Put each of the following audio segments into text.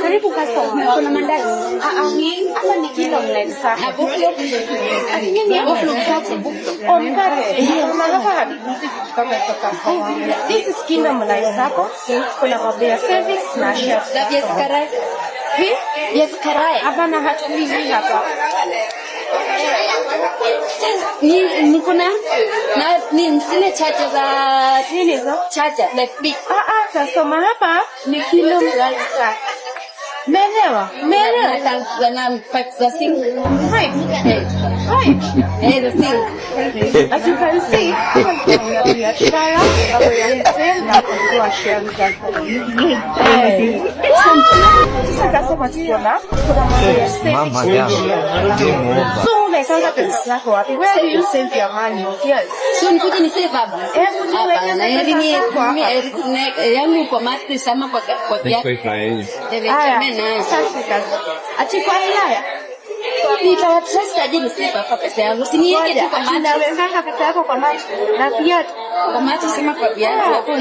Karibu customer. Kuna mandazi. Hapa ni kilo mnene sana. Na buffalo. Ni buffalo mkate. Mkate. Hapa hadithi kutoka kwa. This is Kingdom Life Sacco. Kuna mabea service na chef. Yes, karai. Yes, karai. Hapa na hatulizi hapa. Niko na zile chache za nini hizo? Chache like big. Customer hapa ni kilo mlaisa. Meelewa? Na pack za sing. Right. The sing. As you can see, biashara ambayo yanasema kwa shirika. Sasa kama tunaona Mama yangu. So unaanza pesa yako wapi? Where do you save your money? Yes. So nikuje ni save baba. Hapa na hivi yangu kwa mattress ama kwa viatu. Ati kwa Ulaya nitawatrust aje nisipa kwa pesa yangu. Siniweke tu kwa maji. Naweka pesa yako kwa maji na viatu. Kwa maji sema kwa viatu hapo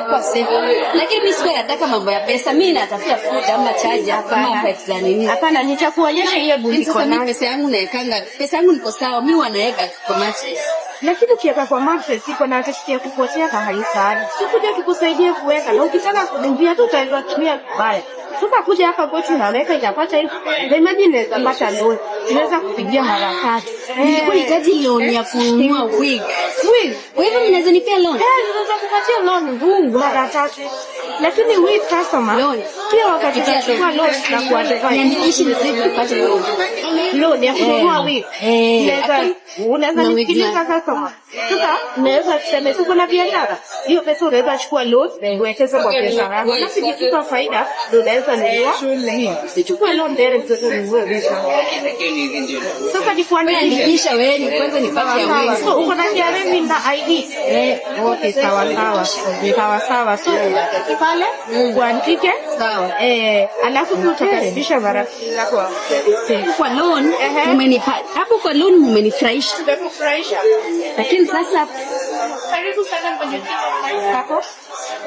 kwa save. Lakini mimi sikuwa nataka mambo ya pesa. Mimi natafuta food ama charger kama pesa za nini. Hapana, nitakuonyesha hiyo buli kwa nini. Pesa yangu naekanga. Pesa yangu niko sawa. Mimi wanaweka kwa maji. Lakini ukiweka kwa mattress iko na tatizo ya kupotea kama hii sana. Sikuja kukusaidia kuweka na ukitaka kudumbia tu utaanza kutumia vibaya. Sasa kuja hapa kwetu naweka itapata hivi. Imagine inaweza pata loan. Inaweza kupigia mara 3. Nilikuwa nahitaji loan ya kununua wig. Wewe unaweza nipea loan? Unaweza kupatia loan mara 3. Lakini wig customer loan. Pia wakati tunachukua loan na kuadvise. Niandikishi message nipate loan. Loan ya kununua wig. Unaweza nisikiliza customer. Sasa unaweza kusema tuko na biashara. Hiyo pesa unaweza chukua loan uwekeze kwa biashara yako. Na sikikupa faida ndio unaweza nunua. Usichukue loan direct ununue biashara. Sasa niandikisha wewe kwanza nipate ya wewe. So uko na KRA na ID. Okay, sawa. So pale uandike sawa. Alafu tutakaribisha marafiki zako. Kwa loan umenipa. Hapo kwa loan umenifurahisha. Tumekufurahisha. Lakini sasa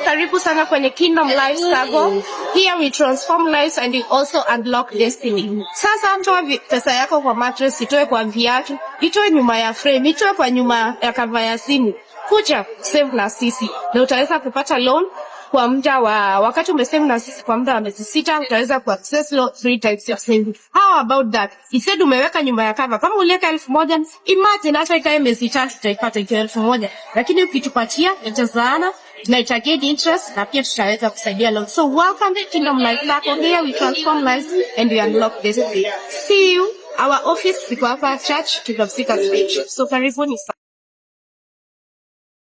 karibu sana kwenye Kingdom Life Sacco. Here we transform lives and we also unlock destiny. Sasa toa pesa yako kwa mattress, itoe kwa viatu, itoe nyuma ya frame, itoe kwa nyuma ya cover ya simu. Kuja save na sisi. Na utaweza kupata loan kwa muda wa wakati umesave na sisi kwa muda wa miezi 6 utaweza ku access loan 3 times 6. How about that? Instead umeweka nyuma ya cover. Kama uliweka 1000, imagine hata ikae miezi 3 utaipata 1000. Lakini ukitupatia itazaana na itagate interest na pia tutaweza kusaidia loan. So welcome to Kingdom Life Sacco. Here we transform lives and we unlock destiny. See you. Our office iko hapa church to the Speaker's Beach. So karibuni sana.